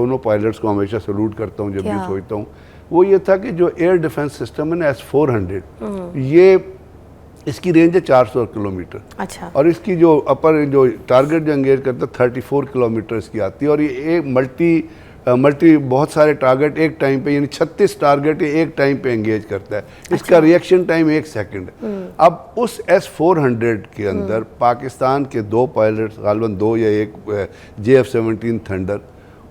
دونوں پائلٹس کو ہمیشہ سلوٹ کرتا ہوں جب بھی سوچتا ہوں، وہ یہ تھا کہ جو ایئر ڈیفنس سسٹم ہے نا S-400، یہ اس کی رینج ہے 400 کلومیٹر، اور اس کی جو اپر جو ٹارگٹ جو انگیج کرتا ہے 34 کلومیٹر اس کی آتی ہے، اور یہ ایک ملٹی بہت سارے ٹارگٹ ایک ٹائم پہ، یعنی 36 ٹارگٹ ایک ٹائم پہ انگیج کرتا ہے۔ اس کا ریئیکشن ٹائم 1 سیکنڈ ہے۔ اب اس S-400 کے اندر پاکستان کے 2 پائلٹس، غالباً 2 یا 1 JF-17 تھنڈر،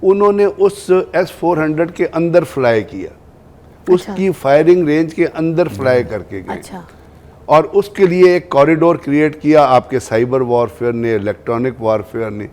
انہوں نے اس S-400 کے اندر فلائی کیا، اس کی فائرنگ رینج کے اندر فلائی کر کے گئے، اور اس کے لیے ایک کوریڈور کریٹ کیا آپ کے سائبر وارفیئر نے، الیکٹرانک وارفیئر نے۔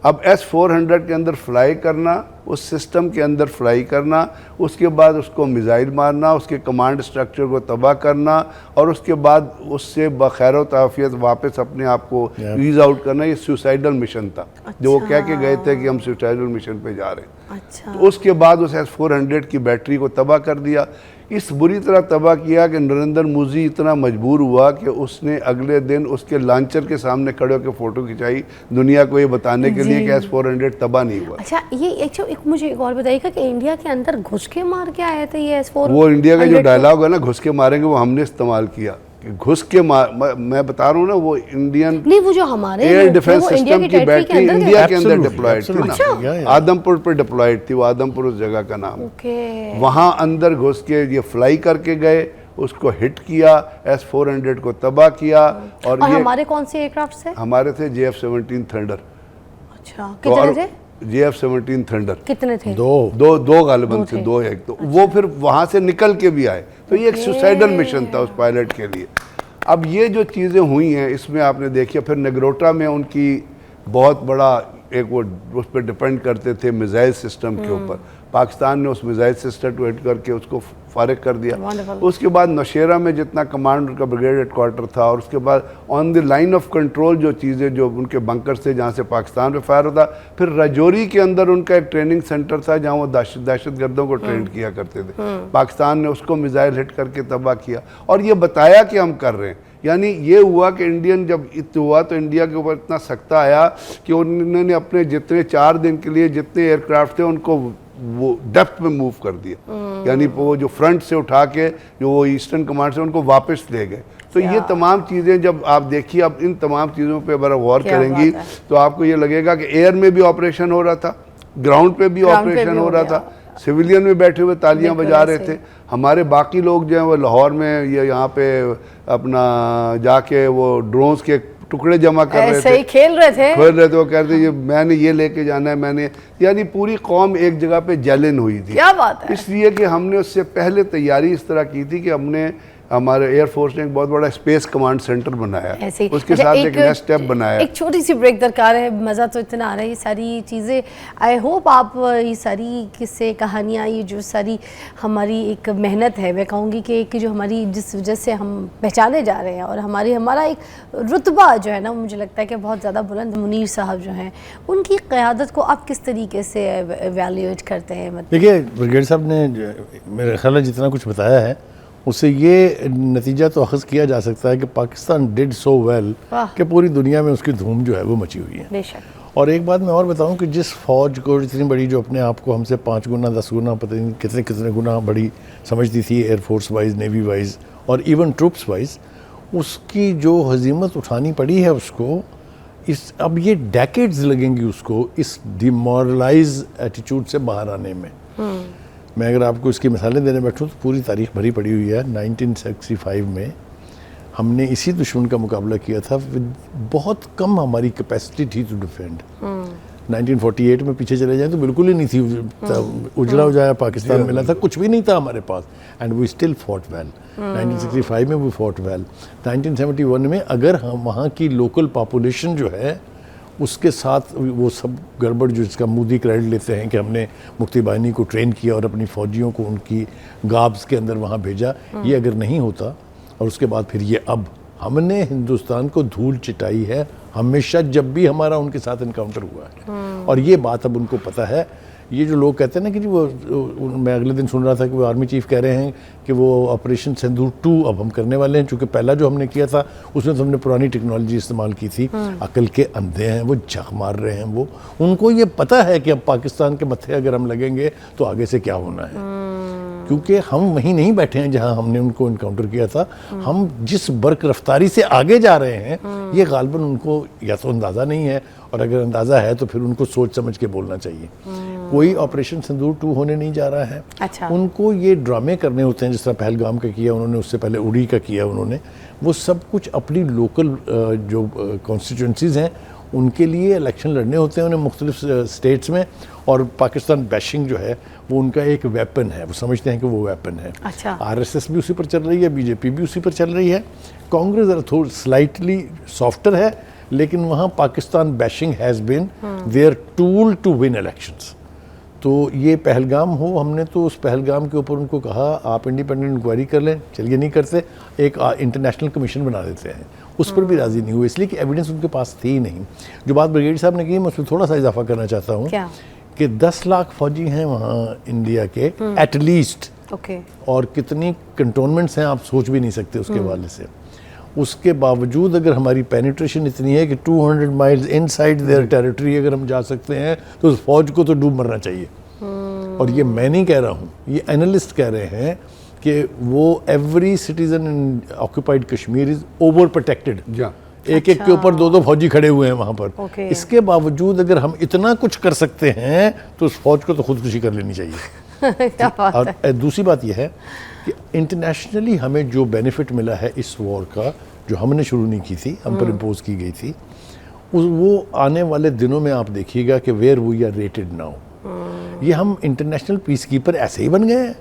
اب S-400 کے اندر فلائی کرنا، اس سسٹم کے اندر فلائی کرنا، اس کے بعد اس کو میزائل مارنا، اس کے کمانڈ سٹرکچر کو تباہ کرنا، اور اس کے بعد اس سے بخیر و تعافیت واپس اپنے آپ کو ایز آؤٹ کرنا، یہ سوسائیڈل مشن تھا جو وہ کہہ کے گئے تھے کہ ہم سوسائیڈل مشن پہ جا رہے ہیں۔ تو اس کے بعد اس S-400 کی بیٹری کو تباہ کر دیا، اس بری طرح تباہ کیا کہ نریندر مودی اتنا مجبور ہوا کہ اس نے اگلے دن اس کے لانچر کے سامنے کھڑے ہو کے فوٹو کھنچائی دنیا کو یہ بتانے کے لیے کہ S-400 تباہ نہیں ہوا۔ اچھا، یہ مجھے ایک اور بتائیے گا کہ انڈیا کے اندر گھس کے مار کے آئے تھے یہ S-400؟ وہ انڈیا کا جو ڈائلاگ ہے نا گھس کے ماریں گے، وہ ہم نے استعمال کیا کہ گھس کے میں بتا رہا ہوں نا، وہ انڈین نہیں، وہ جو ہمارے ایئر ڈیفنس سسٹم کی بیٹری انڈیا کے اندر ڈپلائیڈ تھی نا، آدم پور پہ ڈپلائیڈ تھی، وہ آدم پور اس جگہ کا نام ہے، وہاں اندر گھس کے یہ فلائی کر کے گئے، اس کو ہٹ کیا، S-400 کو تباہ کیا۔ اور ہمارے کون سے ایئر کرافٹ سے؟ ہمارے تھے JF-17 تھنڈر۔ اچھا، کتنے تھے؟ JF-17 تھنڈر کتنے تھے؟ دو غالباً تھے، 2 ایک تو وہ پھر وہاں سے نکل کے بھی آئے، تو یہ ایک سوسائیڈل مشن تھا اس پائلٹ کے لیے۔ اب یہ جو چیزیں ہوئی ہیں اس میں آپ نے دیکھیا، پھر نگروٹا میں ان کی بہت بڑا ایک وہ اس پہ ڈیپینڈ کرتے تھے میزائل سسٹم کے اوپر، پاکستان نے اس میزائل سسٹم کو ہٹ کر کے اس کو فارغ کر دیا۔ اس کے بعد نوشیرہ میں جتنا کمانڈر کا بریگیڈ ہیڈ کوارٹر تھا، اور اس کے بعد آن دی لائن آف کنٹرول جو چیزیں جو ان کے بنکر تھے جہاں سے پاکستان پہ فائر ہوتا، پھر راجوری کے اندر ان کا ایک ٹریننگ سینٹر تھا جہاں وہ دہشت گردوں کو ٹرینڈ کیا کرتے تھے، پاکستان نے اس کو میزائل ہٹ کر کے تباہ کیا، اور یہ بتایا کہ ہم کر رہے ہیں۔ یعنی یہ ہوا کہ انڈین جب ہوا تو انڈیا کے اوپر اتنا سختہ آیا کہ انہوں نے اپنے جتنے 4 دن کے لیے جتنے ایئر کرافٹ تھے ان کو وہ ڈیپتھ میں موو کر دیا، یعنی وہ جو فرنٹ سے اٹھا کے جو وہ ایسٹرن کمانڈ سے ان کو واپس لے گئے۔ تو یہ تمام چیزیں جب آپ دیکھیے، اب ان تمام چیزوں پہ اگر غور کریں گی تو آپ کو یہ لگے گا کہ ایئر میں بھی آپریشن ہو رہا تھا، گراؤنڈ پہ بھی آپریشن ہو رہا تھا، سویلین میں بیٹھے ہوئے تالیاں بجا رہے تھے، ہمارے باقی لوگ جو ہیں وہ لاہور میں یہاں پہ اپنا جا کے وہ ڈرونز کے ٹکڑے جمع کر رہے تھے، کھیل رہے تھے، وہ کہتے ہیں میں نے یہ لے کے جانا ہے، میں نے، یعنی پوری قوم ایک جگہ پہ جیلن ہوئی تھی۔ کیا بات ہے! اس لیے کہ ہم نے اس سے پہلے تیاری اس طرح کی تھی کہ ہم نے، ہمارے ایئر فورس نے ایک بہت بڑا اسپیس کمانڈ سینٹر بنایا، اس کے ساتھ ایک نیکسٹ اسٹیپ بنایا۔ ایک چھوٹی سی بریک درکار ہے، مزہ تو اتنا آ رہا ہے یہ ساری چیزیں، آئی ہوپ آپ یہ ساری قصے کہانیاں، یہ جو ساری ہماری ایک محنت ہے، میں کہوں گی کہ ایک جو ہماری جس وجہ سے ہم پہچانے جا رہے ہیں، اور ہمارا ایک رتبہ جو ہے نا، مجھے لگتا ہے کہ بہت زیادہ بلند، منیر صاحب جو ہیں ان کی قیادت کو آپ کس طریقے سے ایویلیویٹ کرتے ہیں؟ دیکھیے بریگیڈ صاحب نے میرے خیال ہے جتنا کچھ بتایا ہے اس سے یہ نتیجہ تو اخذ کیا جا سکتا ہے کہ پاکستان ڈیڈ سو ویل کہ پوری دنیا میں اس کی دھوم جو ہے وہ مچی ہوئی ہے۔ بے شک۔ اور ایک بات میں اور بتاؤں کہ جس فوج کو اتنی بڑی، جو اپنے آپ کو ہم سے 5 گنا 10 گنا پتہ نہیں کتنے گنا بڑی سمجھتی تھی air force wise, navy wise اور ایون ٹروپس وائز، اس کی جو ہزیمت اٹھانی پڑی ہے اس کو، اب یہ ڈیکیڈز لگیں گی اس کو اس ڈیمورلائز ایٹیچیوڈ سے باہر آنے میں۔ میں اگر آپ کو اس کی مثالیں دینے بیٹھوں تو پوری تاریخ بھری پڑی ہوئی ہے۔ 1965 میں ہم نے اسی دشمن کا مقابلہ کیا تھا، بہت کم ہماری کیپیسٹی تھی ٹو ڈیفینڈ۔ 1948 میں پیچھے چلے جائیں تو بالکل ہی نہیں تھی، اجڑا اجایا پاکستان ملا تھا، کچھ بھی نہیں تھا ہمارے پاس، and we still fought well. 1965 میں وی فوٹ ویل۔ 1971 میں اگر ہم وہاں کی لوکل پاپولیشن جو ہے اس کے ساتھ وہ سب گڑبڑ جو اس کا مودی کریڈٹ لیتے ہیں کہ ہم نے مکتی بانی کو ٹرین کیا اور اپنی فوجیوں کو ان کی گابز کے اندر وہاں بھیجا، یہ اگر نہیں ہوتا، اور اس کے بعد پھر یہ اب ہم نے ہندوستان کو دھول چٹائی ہے ہمیشہ جب بھی ہمارا ان کے ساتھ انکاؤنٹر ہوا ہے، اور یہ بات اب ان کو پتہ ہے یہ جو لوگ کہتے ہیں نا کہ جی وہ میں اگلے دن سن رہا تھا کہ وہ آرمی چیف کہہ رہے ہیں کہ وہ آپریشن سندور 2 اب ہم کرنے والے ہیں، چونکہ پہلا جو ہم نے کیا تھا اس میں تو ہم نے پرانی ٹیکنالوجی استعمال کی تھی. عقل کے اندھے ہیں وہ، جھک مار رہے ہیں وہ، ان کو یہ پتہ ہے کہ اب پاکستان کے متھے اگر ہم لگیں گے تو آگے سے کیا ہونا ہے، کیونکہ ہم وہیں نہیں بیٹھے ہیں جہاں ہم نے ان کو انکاؤنٹر کیا تھا. ہم جس برق رفتاری سے آگے جا رہے ہیں یہ غالباً ان کو یا تو اندازہ نہیں ہے، اور اگر اندازہ ہے تو پھر ان کو سوچ سمجھ کے بولنا چاہیے. کوئی آپریشن سندور 2 ہونے نہیں جا رہا ہے. ان کو یہ ڈرامے کرنے ہوتے ہیں، جس طرح پہلگام کا کیا انہوں نے، اس سے پہلے اڑی کا کیا انہوں نے. وہ سب کچھ اپنی لوکل جو کانسٹیٹوئنسیز ہیں ان کے لیے الیکشن لڑنے ہوتے ہیں انہیں مختلف اسٹیٹس میں، اور پاکستان بیشنگ جو ہے وہ ان کا ایک ویپن ہے، وہ سمجھتے ہیں کہ وہ ویپن ہے. RSS بھی اسی پر چل رہی ہے، BJP بھی اسی پر چل رہی ہے. کانگریس ذرا تھوڑی سلائٹلی سافٹر ہے، لیکن وہاں Pakistan bashing has been their tool to win elections. تو یہ پہلگام ہو، ہم نے تو اس پہلگام کے اوپر ان کو کہا آپ انڈیپینڈنٹ انکوائری کر لیں، چلیے نہیں کرتے، ایک انٹرنیشنل کمیشن بنا دیتے ہیں. اس پر بھی راضی نہیں ہوئے، اس لیے کہ ایویڈنس ان کے پاس تھی نہیں. جو بات بریگیڈیئر صاحب نے کی میں اس میں تھوڑا سا اضافہ کرنا چاہتا ہوں کہ 10 لاکھ فوجی ہیں وہاں انڈیا کے ایٹ لیسٹ، اور کتنی کنٹونمنٹس ہیں آپ سوچ بھی نہیں سکتے اس کے حوالے سے. اس کے باوجود اگر ہماری پینیٹریشن اتنی ہے کہ 200 miles inside their territory اگر ہم جا سکتے ہیں تو اس فوج کو تو ڈوب مرنا چاہیے. اور یہ میں نہیں کہہ رہا ہوں، یہ اینالسٹ کہہ رہے ہیں کہ وہ ایوری سٹیزن ان آکوپائڈ کشمیر از اوور پروٹیکٹڈ. ایک ایک کے اوپر 2 فوجی کھڑے ہوئے ہیں وہاں پر. اس کے باوجود اگر ہم اتنا کچھ کر سکتے ہیں تو اس فوج کو تو خودکشی کر لینی چاہیے. اور دوسری بات یہ ہے کہ انٹرنیشنلی ہمیں جو بینیفٹ ملا ہے اس وار کا، جو ہم نے شروع نہیں کی تھی، ہم پر امپوز کی گئی تھی، وہ آنے والے دنوں میں آپ دیکھیے گا کہ where we are rated now. یہ ہم انٹرنیشنل پیس کیپر ایسے ہی بن گئے ہیں،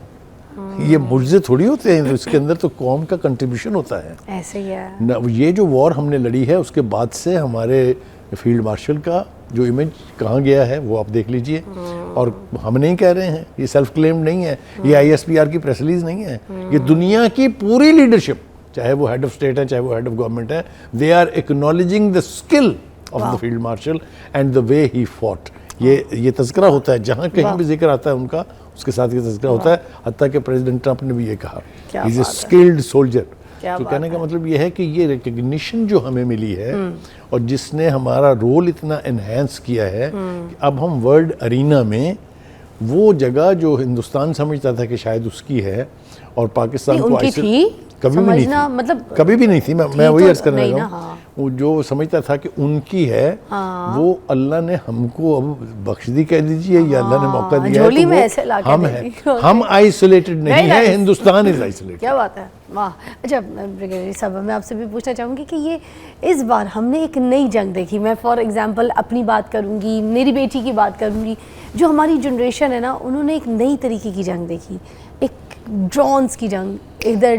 یہ معجزے تھوڑی ہوتے ہیں، اس کے اندر تو قوم کا کنٹریبیوشن ہوتا ہے. ایسے ہی ہے. یہ جو وار ہم نے لڑی ہے اس کے بعد سے ہمارے فیلڈ مارشل کا جو امیج کہاں گیا ہے وہ آپ دیکھ لیجئے. اور ہم نہیں کہہ رہے ہیں، یہ سیلف کلیم نہیں ہے، یہ ISPR کی پریس ریلیز نہیں ہے، یہ دنیا کی پوری لیڈرشپ، چاہے وہ ہیڈ آف اسٹیٹ ہے چاہے وہ ہیڈ آف گورنمنٹ ہے، they are acknowledging the skill of the field marshal and the way he fought. یہ تذکرہ ہوتا ہے جہاں کہیں بھی ذکر آتا ہے ان کا، اس کے ساتھ یہ تذکرہ ہوتا ہے. حتیٰ کہ پریزیڈنٹ ٹرمپ نے بھی یہ کہا ہی از اے اسکلڈ سولجر. تو کہنے کا مطلب یہ ہے کہ یہ ریکگنیشن جو ہمیں ملی ہے اور جس نے ہمارا رول اتنا انہینس کیا ہے کہ اب ہم ورلڈ ارینا میں وہ جگہ جو ہندوستان سمجھتا تھا کہ شاید اس کی ہے اور پاکستان کو کبھی بھی نہیں تھی، مطلب کبھی بھی نہیں تھی. میں وہی عرض کرنے لگا ہوں، وہ جو سمجھتا تھا کہ ان کی ہے وہ اللہ نے ہم کو اب بخش دی کہہ دیجئے، یا اللہ نے موقع دیا ہے تو ہم ہیں. ہم آئسولیٹڈ نہیں ہیں، ہندوستان از آئسولیٹڈ. کیا بات ہے، واہ. اچھا بریگیڈیئر صاحب، میں آپ سے بھی پوچھنا چاہوں گی کہ یہ اس بار ہم نے ایک نئی جنگ دیکھی. میں فار ایگزامپل اپنی بات کروں گی، میری بیٹی کی بات کروں گی. جو ہماری جنریشن ہے نا، انہوں نے ایک نئی طریقے کی جنگ دیکھی، ایک ڈرونز کی جنگ. ادھر